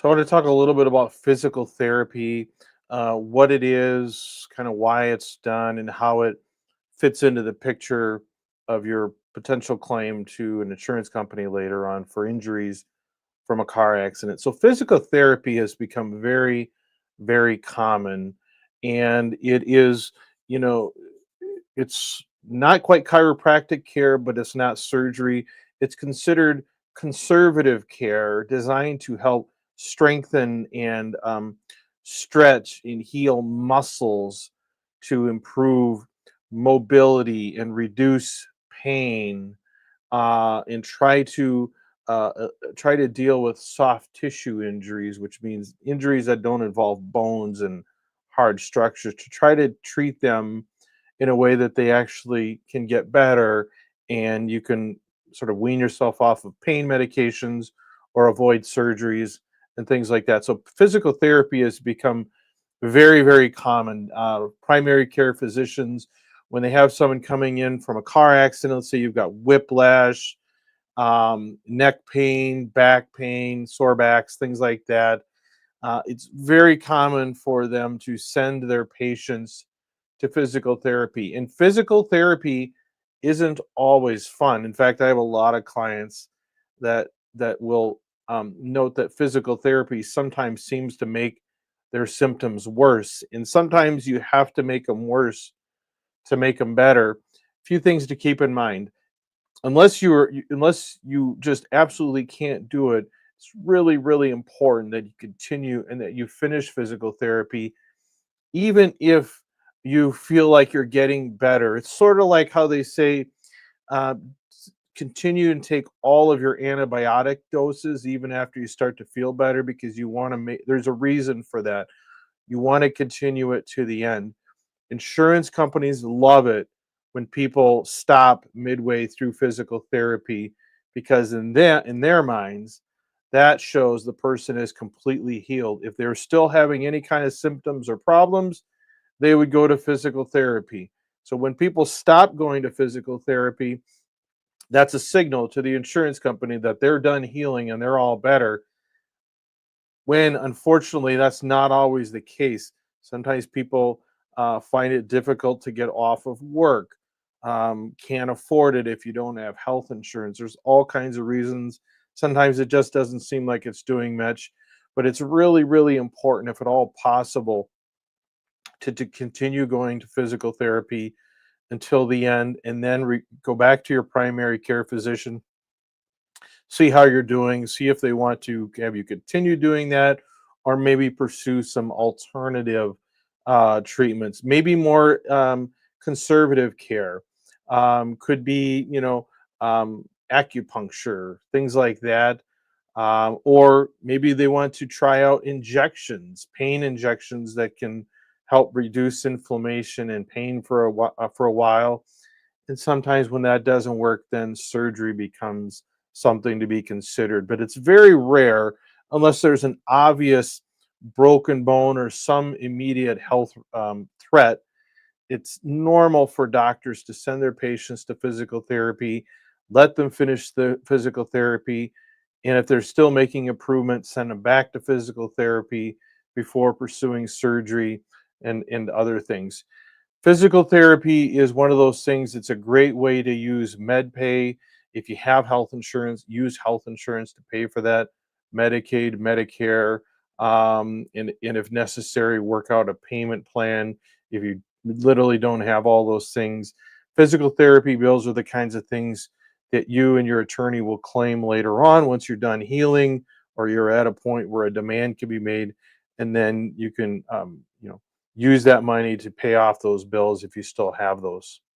So I want to talk a little bit about physical therapy, what it is, kind of why it's done, and how it fits into the picture of your potential claim to an insurance company later on for injuries from a car accident. So physical therapy has become very, very common, and it is, you know, it's not quite chiropractic care, but it's not surgery. It's considered conservative care designed to help strengthen and stretch and heal muscles to improve mobility and reduce pain and try to deal with soft tissue injuries, which means injuries that don't involve bones and hard structures, to try to treat them in a way that they actually can get better, and you can sort of wean yourself off of pain medications or avoid surgeries and things like that. So physical therapy has become very, very common. Primary care physicians, when they have someone coming in from a car accident, let's say you've got whiplash, neck pain, back pain, sore backs, things like that. It's very common for them to send their patients to physical therapy. And physical therapy isn't always fun. In fact, I have a lot of clients that will note that physical therapy sometimes seems to make their symptoms worse, and sometimes you have to make them worse to make them better. A few things to keep in mind: unless you just absolutely can't do it, it's really, really important that you continue and that you finish physical therapy even if you feel like you're getting better. It's sort of like how they say, uh, continue and take all of your antibiotic doses even after you start to feel better, because you want to make, there's a reason for that. You want to continue it to the end. Insurance companies love it when people stop midway through physical therapy, because in their minds, that shows the person is completely healed. If they're still having any kind of symptoms or problems, they would go to physical therapy. So when people stop going to physical therapy, that's a signal to the insurance company that they're done healing and they're all better, when unfortunately that's not always the case. Sometimes people find it difficult to get off of work, can't afford it if you don't have health insurance. There's all kinds of reasons. Sometimes it just doesn't seem like it's doing much, but it's really, really important, if at all possible, to continue going to physical therapy until the end, and then go back to your primary care physician, see how you're doing, see if they want to have you continue doing that, or maybe pursue some alternative treatments, maybe more conservative care. Could be, acupuncture, things like that. Or maybe they want to try out injections, pain injections that can help reduce inflammation and pain for a while. And sometimes when that doesn't work, then surgery becomes something to be considered. But it's very rare, unless there's an obvious broken bone or some immediate health threat. It's normal for doctors to send their patients to physical therapy, let them finish the physical therapy, and if they're still making improvements, send them back to physical therapy before pursuing surgery and other things. Physical therapy is one of those things. It's a great way to use med pay. If you have health insurance, use health insurance to pay for that. Medicaid, Medicare, and if necessary, work out a payment plan if you literally don't have all those things. Physical therapy bills are the kinds of things that you and your attorney will claim later on once you're done healing, or you're at a point where a demand can be made, and then you can use that money to pay off those bills if you still have those.